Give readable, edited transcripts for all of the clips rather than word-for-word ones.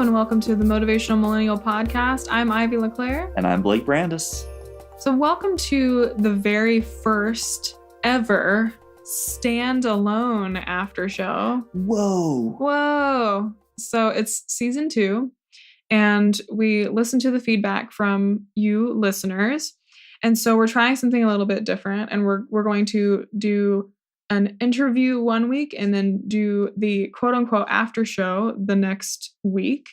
and welcome to the Motivational Millennial Podcast. I'm Ivy LeClaire. And I'm Blake Brandis. So welcome to the very first ever standalone after show. Whoa. So it's season 2, and we listened to the feedback from you listeners. And so we're trying something a little bit different, and we're going to do an interview one week and then do the quote unquote after show the next week.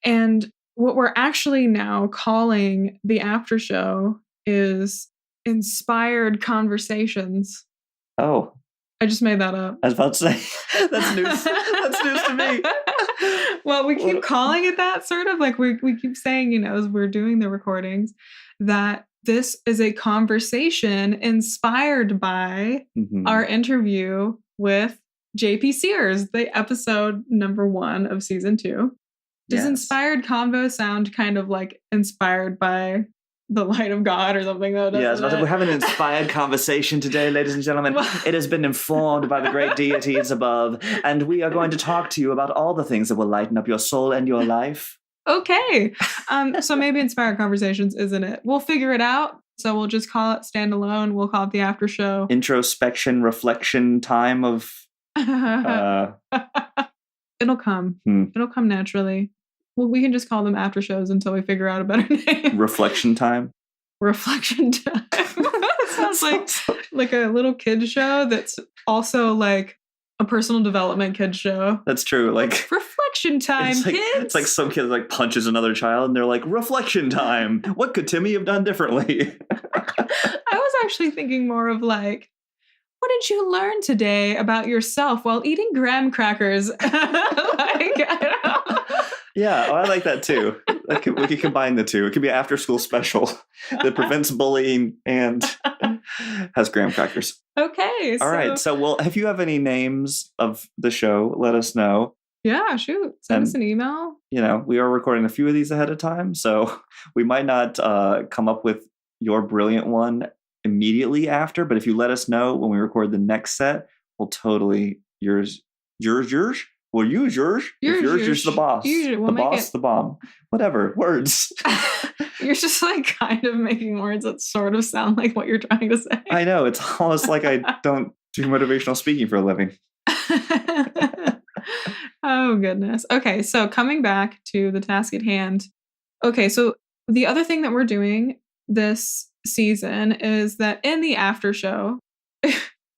And what we're actually now calling the after show is Inspired Conversations. Oh. I just made that up. I was about to say, that's news. That's news to me. Well, we keep calling it that, sort of like we keep saying, as we're doing the recordings, that this is a conversation inspired by our interview with JP Sears, the episode number 1 of season 2. Does inspired convo sound kind of like inspired by the light of God or something? Though, we're having an inspired conversation today, ladies and gentlemen. It has been informed by the great deities above, and we are going to talk to you about all the things that will lighten up your soul and your life. Okay. So maybe Inspired Conversations isn't it. We'll figure it out. So we'll just call it standalone. We'll call it the after show. Introspection, reflection time of... It'll come. It'll come naturally. Well, we can just call them after shows until we figure out a better name. Reflection time. Reflection time. That sounds like a little kid show that's also like a personal development kid show. That's true. Like reflection time, kids. It's like some kid like punches another child and they're like, reflection time. What could Timmy have done differently? I was actually thinking more of like, what did you learn today about yourself while eating graham crackers? I don't know. Yeah, I like that too. We could combine the two. It could be an after-school special that prevents bullying and has graham crackers. Okay. All right. So, if you have any names of the show, let us know. Yeah, shoot. Send us an email. We are recording a few of these ahead of time, so we might not come up with your brilliant one immediately after, but if you let us know when we record the next set, we'll totally yours. We'll use yours. If yours, the boss. The boss, the bomb. Whatever. Words. You're just like kind of making words that sort of sound like what you're trying to say. I know. It's almost like I don't do motivational speaking for a living. Oh, goodness. Okay. So coming back to the task at hand. Okay. So the other thing that we're doing this season is that in the after show,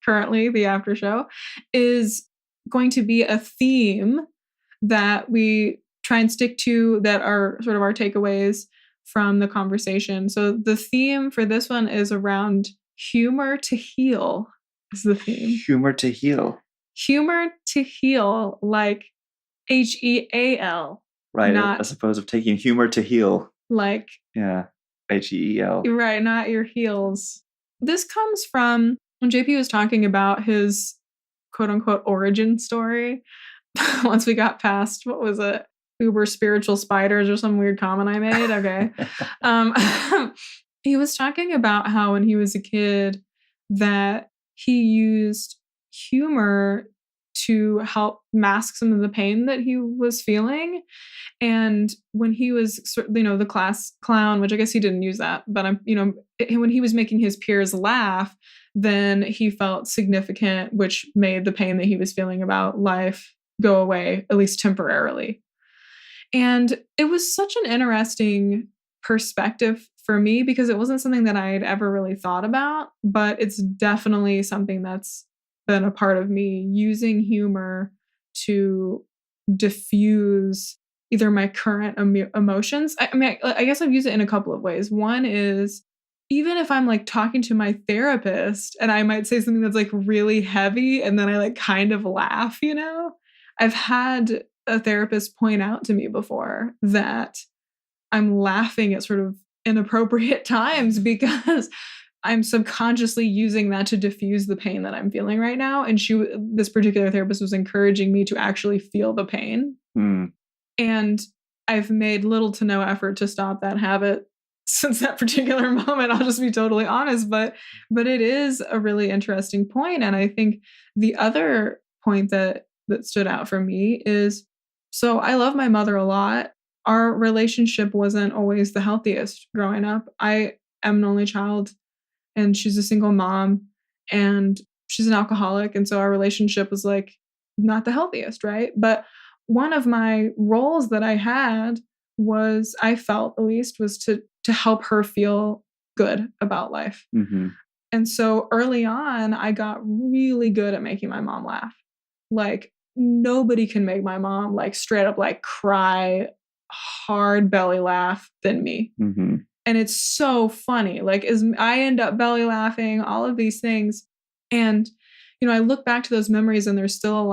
currently the after show is going to be a theme that we try and stick to that are sort of our takeaways from the conversation. So the theme for this one is around humor to heal is the theme. Humor to heal. Humor to heal, like HEAL. Right, as opposed to taking humor to heal. Like. Yeah, HEEL. Right, not your heels. This comes from when JP was talking about his quote-unquote origin story. Once we got past, what was it? Uber spiritual spiders or some weird comment I made. Okay. He was talking about how when he was a kid that he used humor to help mask some of the pain that he was feeling. And when he was, the class clown, which I guess he didn't use that, but when he was making his peers laugh, then he felt significant, which made the pain that he was feeling about life go away, at least temporarily. And it was such an interesting perspective for me because it wasn't something that I had ever really thought about, but it's definitely something that's been a part of me, using humor to diffuse either my current emotions. I guess I've used it in a couple of ways. One is, even if I'm like talking to my therapist and I might say something that's like really heavy and then I like kind of laugh, I've had a therapist point out to me before that I'm laughing at sort of inappropriate times because I'm subconsciously using that to diffuse the pain that I'm feeling right now. And this particular therapist was encouraging me to actually feel the pain. And I've made little to no effort to stop that habit since that particular moment. I'll just be totally honest, but it is a really interesting point. And I think the other point that stood out for me is So I love my mother a lot. Our relationship wasn't always the healthiest growing up. I am an only child and she's a single mom and she's an alcoholic. And so our relationship was like not the healthiest, right? But one of my roles that I had was, I felt at least, was to help her feel good about life. Mm-hmm. And so early on, I got really good at making my mom laugh. Like nobody can make my mom like straight up like cry, hard belly laugh than me. Mm-hmm. And it's so funny. Like as I end up belly laughing, all of these things. And, I look back to those memories and there's still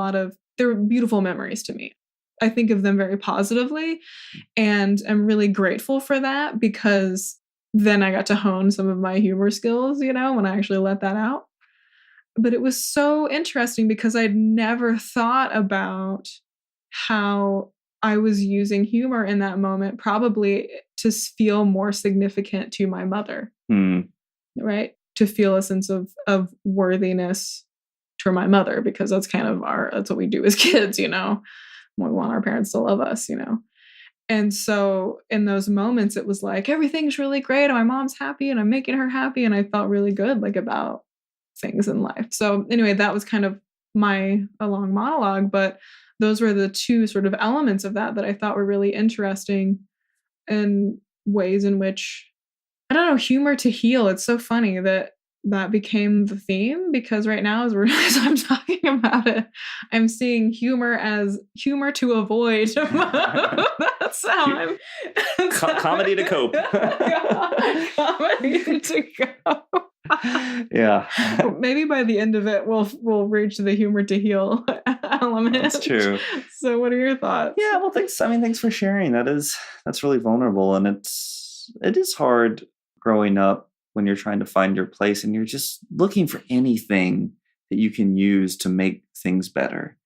they're beautiful memories to me. I think of them very positively and I'm really grateful for that because then I got to hone some of my humor skills, when I actually let that out. But it was so interesting because I'd never thought about how I was using humor in that moment, probably to feel more significant to my mother, right? To feel a sense of worthiness to my mother, because that's kind of that's what we do as kids, we want our parents to love us, And so in those moments, it was like, everything's really great. And my mom's happy and I'm making her happy. And I felt really good, like about things in life. So anyway, that was kind of a long monologue, but those were the two sort of elements of that I thought were really interesting and ways in which, I don't know, humor to heal. It's so funny that became the theme because right now as I'm talking about it, I'm seeing humor as humor to avoid. That's how comedy to cope. Comedy to go. Yeah. Maybe by the end of it, we'll reach the humor to heal element. That's true. So, what are your thoughts? Yeah, well, thanks. I mean, thanks for sharing. That's really vulnerable, and it is hard growing up when you're trying to find your place and you're just looking for anything that you can use to make things better.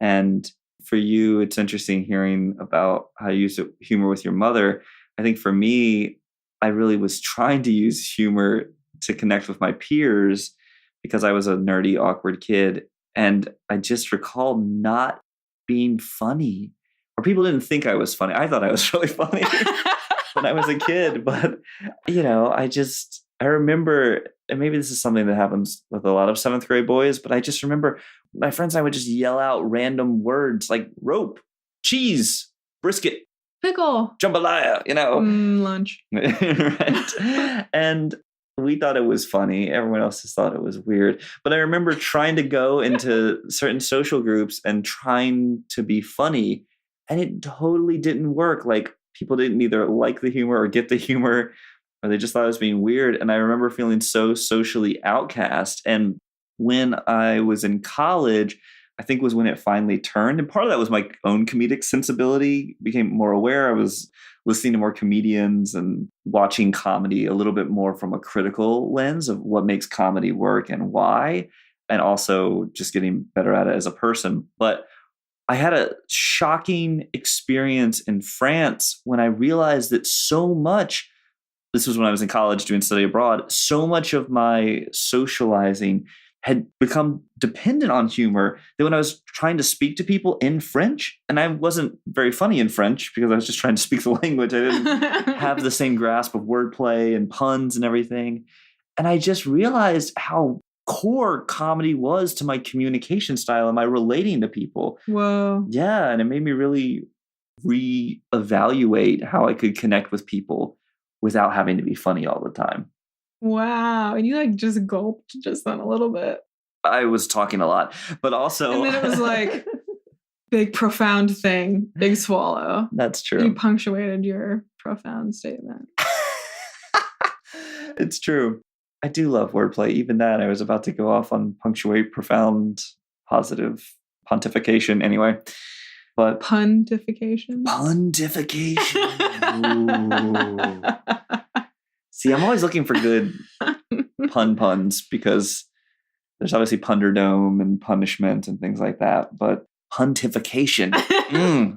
And for you, it's interesting hearing about how you use humor with your mother. I think for me, I really was trying to use humor to connect with my peers because I was a nerdy, awkward kid. And I just recall not being funny, or people didn't think I was funny. I thought I was really funny when I was a kid. But, I remember, and maybe this is something that happens with a lot of 7th grade boys, but I just remember my friends and I would just yell out random words like rope, cheese, brisket, pickle, jambalaya, lunch. Right. And we thought it was funny. Everyone else just thought it was weird. But I remember trying to go into certain social groups and trying to be funny, and it totally didn't work. Like people didn't either like the humor or get the humor, or they just thought I was being weird. And I remember feeling so socially outcast. And when I was in college, I think was when it finally turned. And part of that was my own comedic sensibility became more aware. I was listening to more comedians and watching comedy a little bit more from a critical lens of what makes comedy work and why, and also just getting better at it as a person. But I had a shocking experience in France when I realized that this was when I was in college doing study abroad, so much of my socializing had become dependent on humor that when I was trying to speak to people in French, and I wasn't very funny in French because I was just trying to speak the language, I didn't have the same grasp of wordplay and puns and everything. And I just realized how core comedy was to my communication style and my relating to people. Whoa. Yeah, and it made me really reevaluate how I could connect with people without having to be funny all the time. Wow. And you like just gulped just then a little bit. I was talking a lot, but also... And then it was like, big profound thing, big swallow. That's true. You punctuated your profound statement. It's true. I do love wordplay. Even that, I was about to go off on punctuate, profound, positive pontification anyway. But Pontification? Pontification. See, I'm always looking for good puns because there's obviously Punderdome and punishment and things like that. But pontification,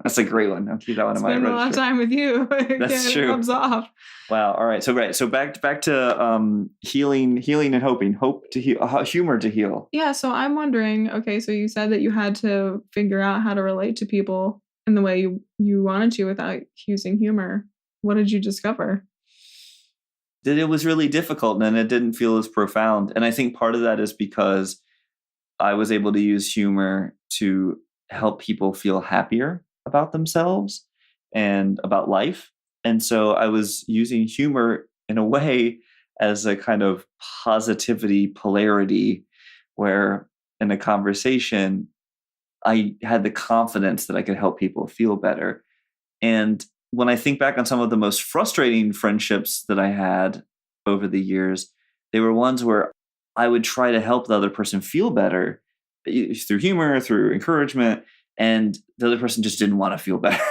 that's a great one. I'll keep that one in my register. Spend a lot of time with you. That's true. It rubs off. Wow. All right. So back to healing and hoping. Hope to heal. Humor to heal. Yeah. So I'm wondering. Okay. So you said that you had to figure out how to relate to people in the way you wanted to without using humor. What did you discover? That it was really difficult and it didn't feel as profound. And I think part of that is because I was able to use humor to help people feel happier about themselves and about life. And so I was using humor in a way as a kind of positivity polarity where in a conversation, I had the confidence that I could help people feel better. And when I think back on some of the most frustrating friendships that I had over the years, they were ones where I would try to help the other person feel better through humor, through encouragement, and the other person just didn't want to feel better.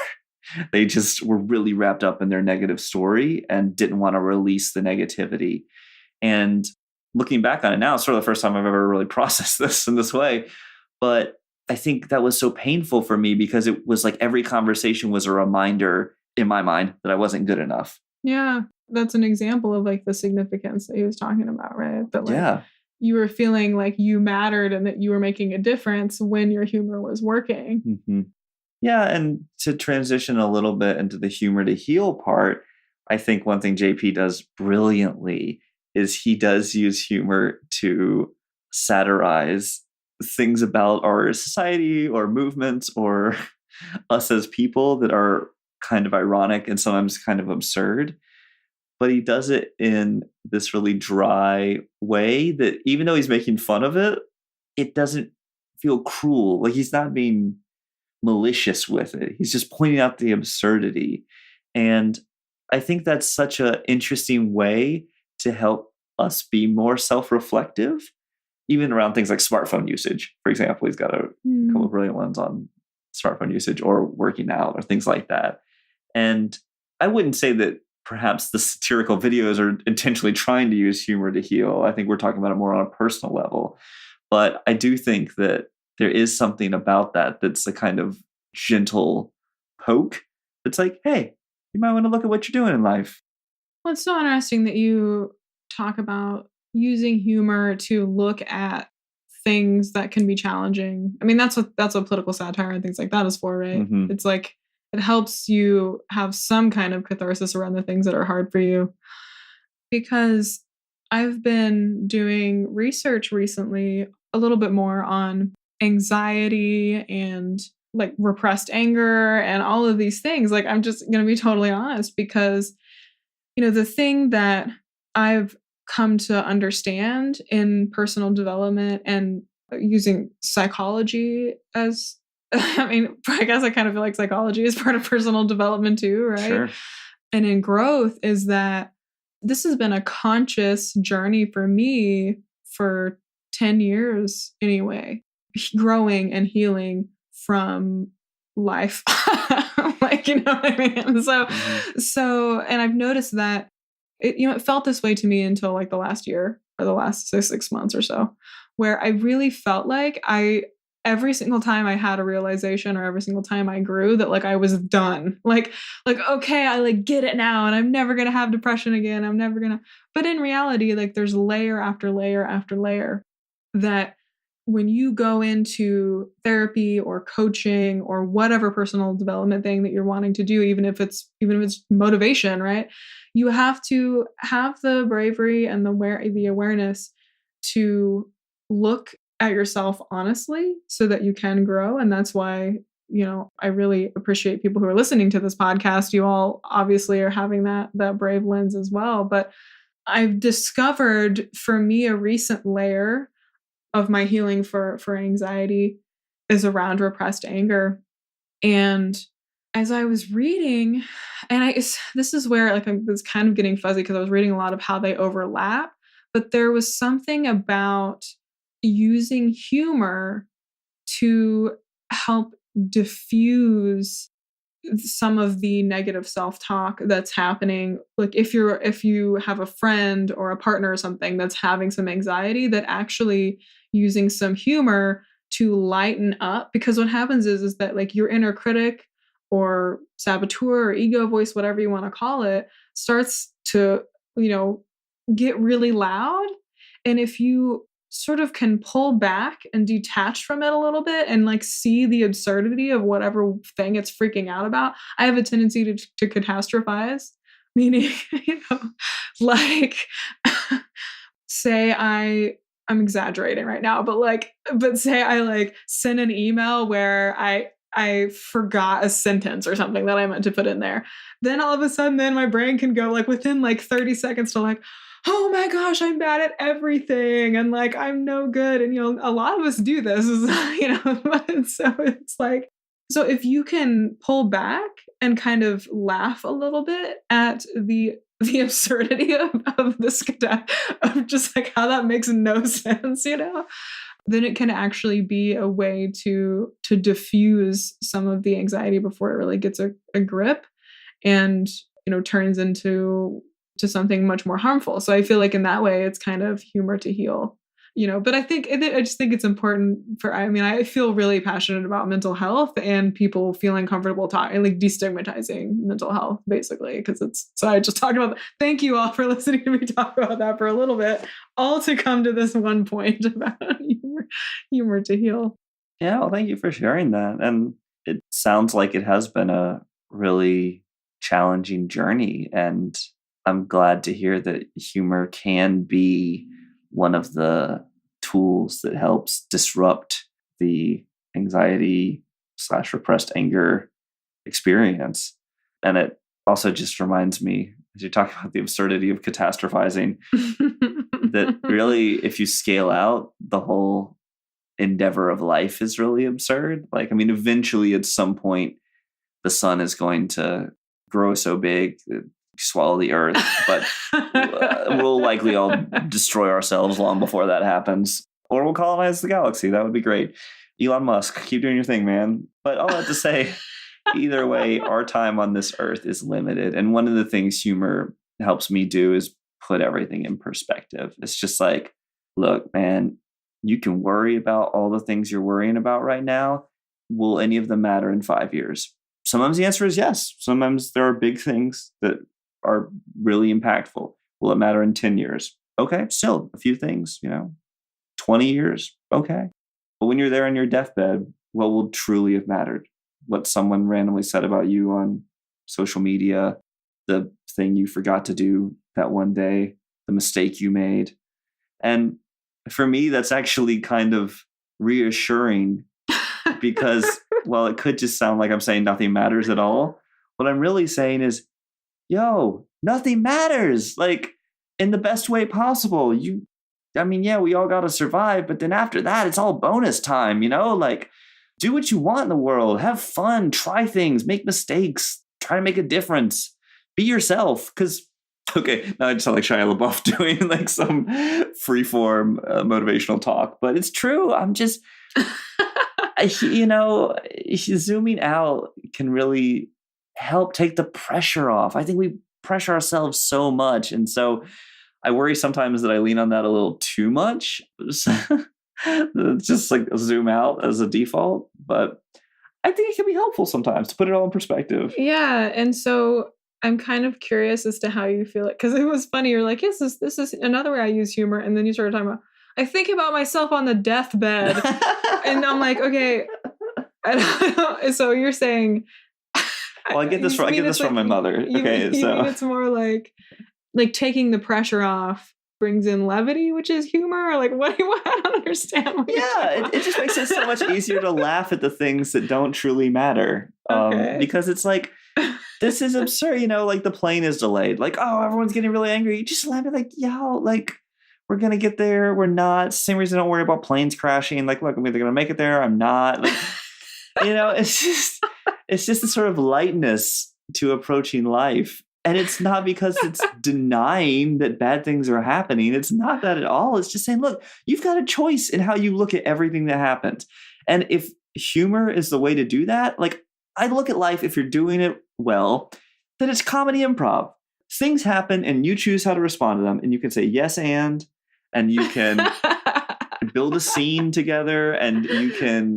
They just were really wrapped up in their negative story and didn't want to release the negativity. And looking back on it now, it's sort of the first time I've ever really processed this in this way. But I think that was so painful for me because it was like every conversation was a reminder in my mind that I wasn't good enough. Yeah, that's an example of like the significance that he was talking about, right? That like Yeah. you were feeling like you mattered and that you were making a difference when your humor was working. hmm Yeah. And to transition a little bit into the humor to heal part, I think one thing JP does brilliantly is he does use humor to satirize things about our society or movements or us as people that are kind of ironic and sometimes kind of absurd. But he does it in this really dry way that even though he's making fun of it, it doesn't feel cruel. Like he's not being malicious with it. He's just pointing out the absurdity. And I think that's such an interesting way to help us be more self-reflective, even around things like smartphone usage. For example, he's got a couple of brilliant ones on smartphone usage or working out or things like that. And I wouldn't say that perhaps the satirical videos are intentionally trying to use humor to heal. I think we're talking about it more on a personal level. But I do think that there is something about that that's a kind of gentle poke. It's like, hey, you might want to look at what you're doing in life. Well, it's so interesting that you talk about using humor to look at things that can be challenging. I mean, that's what political satire and things like that is for, right? Mm-hmm. It's like it helps you have some kind of catharsis around the things that are hard for you. Because I've been doing research recently a little bit more on anxiety and like repressed anger and all of these things. Like, I'm just going to be totally honest because, the thing that I've come to understand in personal development and using psychology as, I mean, I guess I kind of feel like psychology is part of personal development too, right? Sure. And in growth is that this has been a conscious journey for me for 10 years anyway, growing and healing from life. Like, you know what I mean? So, Mm-hmm. and I've noticed that it felt this way to me until like the last year or the last 6 months or so, where I really felt like every single time I had a realization or every single time I grew that like I was done. Like, okay, I like get it now and I'm never going to have depression again. I'm never going to. But in reality, like there's layer after layer after layer that when you go into therapy or coaching or whatever personal development thing that you're wanting to do, even if it's motivation, right? You have to have the bravery and the awareness to look at yourself honestly so that you can grow. And that's why, I really appreciate people who are listening to this podcast. You all obviously are having that brave lens as well. But I've discovered for me a recent layer of my healing for anxiety is around repressed anger. And as I was reading, and this is where like I was kind of getting fuzzy because I was reading a lot of how they overlap, but there was something about using humor to help diffuse some of the negative self-talk that's happening. Like if you have a friend or a partner or something that's having some anxiety, that actually using some humor to lighten up, because what happens is that like your inner critic or saboteur or ego voice, whatever you want to call it, starts to, get really loud. And if you sort of can pull back and detach from it a little bit and like see the absurdity of whatever thing it's freaking out about. I have a tendency to catastrophize, meaning, like say I'm exaggerating right now, but say I like send an email where I forgot a sentence or something that I meant to put in there. Then all of a sudden, then my brain can go like within like 30 seconds to like, oh my gosh, I'm bad at everything. And like, I'm no good. And, a lot of us do this, so it's like, so if you can pull back and kind of laugh a little bit at the absurdity of this, of just like how that makes no sense, then it can actually be a way to diffuse some of the anxiety before it really gets a grip and turns into something much more harmful. So I feel like in that way it's kind of humor to heal, but I just think it's important I feel really passionate about mental health and people feeling comfortable talking, like destigmatizing mental health, basically, because so I just talked about that. Thank you all for listening to me talk about that for a little bit, all to come to this one point about humor to heal. Yeah, well, thank you for sharing that. And it sounds like it has been a really challenging journey. And I'm glad to hear that humor can be one of the tools that helps disrupt the anxiety/repressed anger experience. And it also just reminds me, as you talk about the absurdity of catastrophizing, that really, if you scale out, the whole endeavor of life is really absurd. Like, eventually at some point, the sun is going to grow so big, swallow the earth, but we'll likely all destroy ourselves long before that happens, or we'll colonize the galaxy. That would be great. Elon Musk, keep doing your thing, man. But all that to say, either way, our time on this earth is limited. And one of the things humor helps me do is put everything in perspective. It's just like, look, man, you can worry about all the things you're worrying about right now. Will any of them matter in 5 years? Sometimes the answer is yes. Sometimes there are big things that are really impactful. Will it matter in 10 years? Okay, still a few things, 20 years. Okay. But when you're there on your deathbed, what will truly have mattered? What someone randomly said about you on social media, the thing you forgot to do that one day, the mistake you made. And for me, that's actually kind of reassuring because, well, it could just sound like I'm saying nothing matters at all. What I'm really saying is, nothing matters, like, in the best way possible. We all got to survive, but then after that, it's all bonus time, like, do what you want in the world, have fun, try things, make mistakes, try to make a difference, be yourself. Because, okay, now I just sound like Shia LaBeouf doing like some freeform motivational talk, but it's true. I'm just, zooming out can really help take the pressure off. I think we pressure ourselves so much. And so I worry sometimes that I lean on that a little too much. Just like zoom out as a default. But I think it can be helpful sometimes to put it all in perspective. Yeah. And so I'm kind of curious as to how you feel it. Because it was funny. You're like, yes, this is another way I use humor. And then you started talking about, I think about myself on the deathbed. And I'm like, okay. So you're saying, well, I get this from my mother. Okay, so it's more like taking the pressure off brings in levity, which is humor. Or like, what? I don't understand. It just makes it so much easier to laugh at the things that don't truly matter. Because it's like, this is absurd. Like the plane is delayed. Like, oh, everyone's getting really angry. You just laugh at like, like, we're gonna get there. We're not. It's the same reason I don't worry about planes crashing. Like, look, I'm either gonna make it there. I'm not. Like, it's just a sort of lightness to approaching life. And it's not because it's denying that bad things are happening. It's not that at all. It's just saying, look, you've got a choice in how you look at everything that happens. And if humor is the way to do that, like, I look at life, if you're doing it well, then it's comedy improv. Things happen and you choose how to respond to them. And you can say yes and you can build a scene together, and you can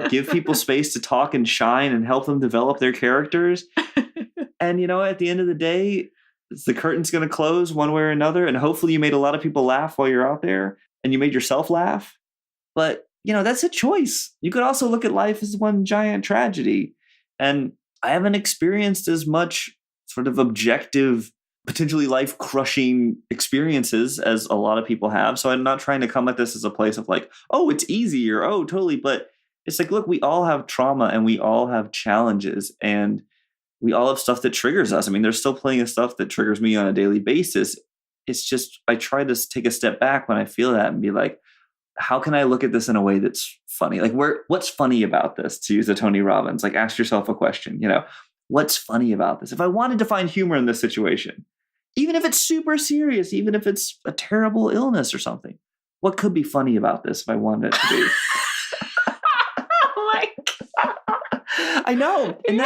give people space to talk and shine and help them develop their characters. And, at the end of the day, the curtain's going to close one way or another. And hopefully you made a lot of people laugh while you're out there. and you made yourself laugh. But, that's a choice. You could also look at life as one giant tragedy. And I haven't experienced as much sort of objective, potentially life-crushing experiences as a lot of people have. So I'm not trying to come at this as a place of like, oh, it's easy or oh, totally. But it's like, look, we all have trauma and we all have challenges and we all have stuff that triggers us. I mean, there's still plenty of stuff that triggers me on a daily basis. It's just, I try to take a step back when I feel that and be like, how can I look at this in a way that's funny? Like, what's funny about this? To use a Tony Robbins, like, ask yourself a question, what's funny about this? If I wanted to find humor in this situation, even if it's super serious, even if it's a terrible illness or something, what could be funny about this if I wanted it to be? Oh my God. I know. And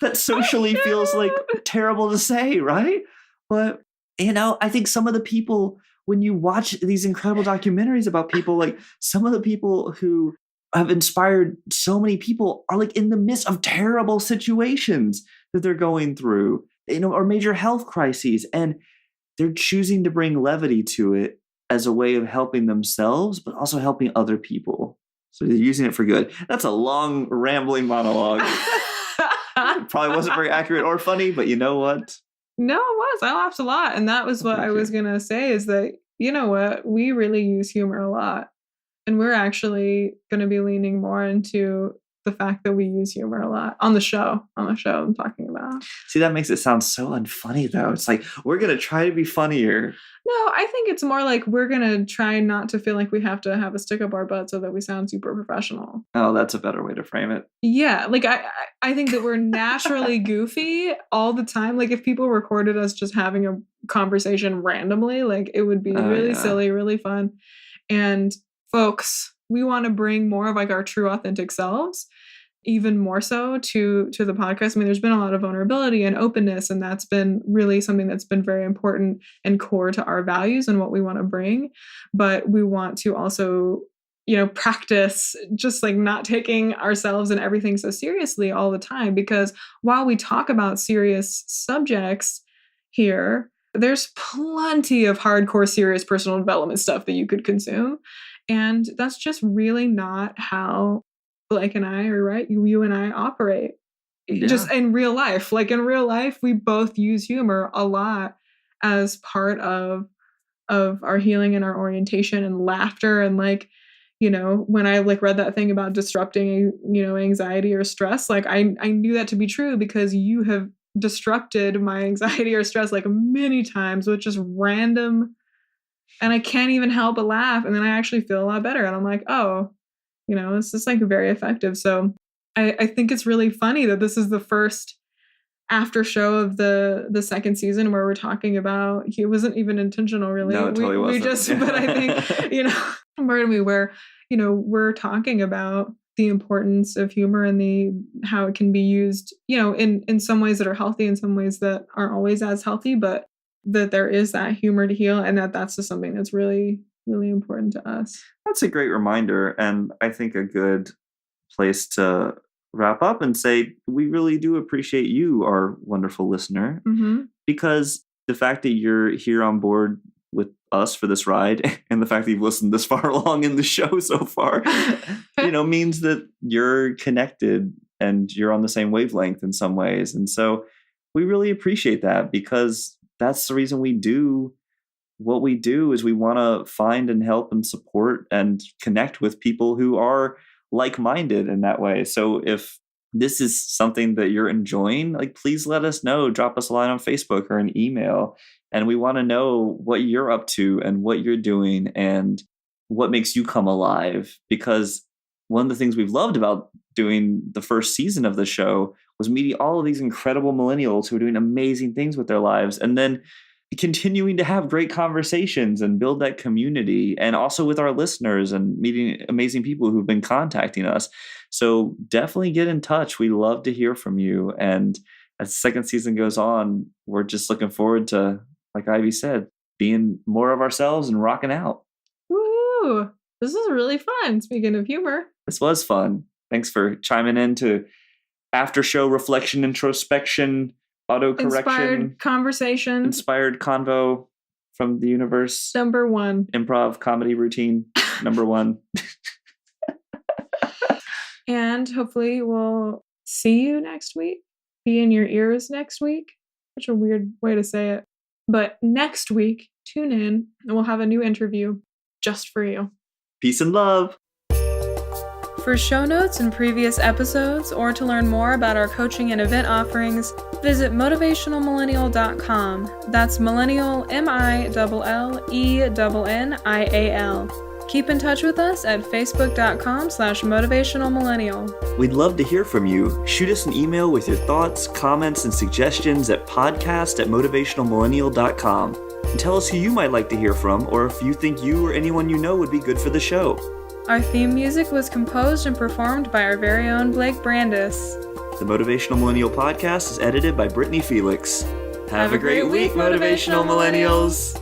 that socially feels like terrible to say, right? But, I think some of the people, when you watch these incredible documentaries about people, like some of the people who have inspired so many people are like in the midst of terrible situations that they're going through, or major health crises. And they're choosing to bring levity to it as a way of helping themselves, but also helping other people. So they're using it for good. That's a long, rambling monologue. Probably wasn't very accurate or funny, but you know what? No, it was. I laughed a lot. And that was what I was going to say is that, you know what? We really use humor a lot. And we're actually going to be leaning more into the fact that we use humor a lot on the show I'm talking about. See, that makes it sound so unfunny, though. It's like, we're going to try to be funnier. No, I think it's more like we're going to try not to feel like we have to have a stick up our butt so that we sound super professional. Oh, that's a better way to frame it. Yeah, like I think that we're naturally goofy all the time. Like if people recorded us just having a conversation randomly, like it would be really silly, really fun. And folks, we want to bring more of like our true authentic selves, even more so to the podcast. I mean, there's been a lot of vulnerability and openness, and that's been really something that's been very important and core to our values and what we want to bring. But we want to also, practice just like not taking ourselves and everything so seriously all the time. Because while we talk about serious subjects here, there's plenty of hardcore, serious personal development stuff that you could consume. And that's just really not how Blake and I, or right, you and I operate. Yeah. Just in real life. Like in real life, we both use humor a lot as part of our healing and our orientation and laughter. And like, when I like read that thing about disrupting, anxiety or stress, like I knew that to be true because you have disrupted my anxiety or stress like many times with just random, and I can't even help but laugh. And then I actually feel a lot better. And I'm like, oh, this is like very effective. So I think it's really funny that this is the first after show of the second season where we're talking about, it wasn't even intentional really. No, it totally wasn't. We just, but I think, pardon me, where, we're talking about the importance of humor and how it can be used, in some ways that are healthy, in some ways that aren't always as healthy, but that there is that humor to heal, and that's just something that's really, really important to us. That's a great reminder, and I think a good place to wrap up and say we really do appreciate you, our wonderful listener, because the fact that you're here on board with us for this ride and the fact that you've listened this far along in the show so far, means that you're connected and you're on the same wavelength in some ways. And so we really appreciate that, because that's the reason we do what we do, is we want to find and help and support and connect with people who are like-minded in that way. So if this is something that you're enjoying, like, please let us know. Drop us a line on Facebook or an email. And we want to know what you're up to and what you're doing and what makes you come alive. Because one of the things we've loved about doing the first season of the show was meeting all of these incredible millennials who are doing amazing things with their lives, and then continuing to have great conversations and build that community, and also with our listeners and meeting amazing people who've been contacting us. So definitely get in touch. We love to hear from you. And as the second season goes on, we're just looking forward to, like Ivy said, being more of ourselves and rocking out. Woo! This is really fun. Speaking of humor. This was fun. Thanks for chiming in to after show reflection, introspection, auto-correction, inspired conversation, inspired convo from the universe. Number 1. Improv comedy routine. Number 1. And hopefully we'll see you next week. Be in your ears next week. Such a weird way to say it. But next week, tune in and we'll have a new interview just for you. Peace and love. For show notes and previous episodes, or to learn more about our coaching and event offerings, visit motivationalmillennial.com. That's millennial, MILLENNIAL. Keep in touch with us at facebook.com/motivationalmillennial. We'd love to hear from you. Shoot us an email with your thoughts, comments, and suggestions at podcast@motivationalmillennial.com. And tell us who you might like to hear from, or if you think you or anyone you know would be good for the show. Our theme music was composed and performed by our very own Blake Brandis. The Motivational Millennial Podcast is edited by Brittany Felix. Have a great week, Motivational Millennials!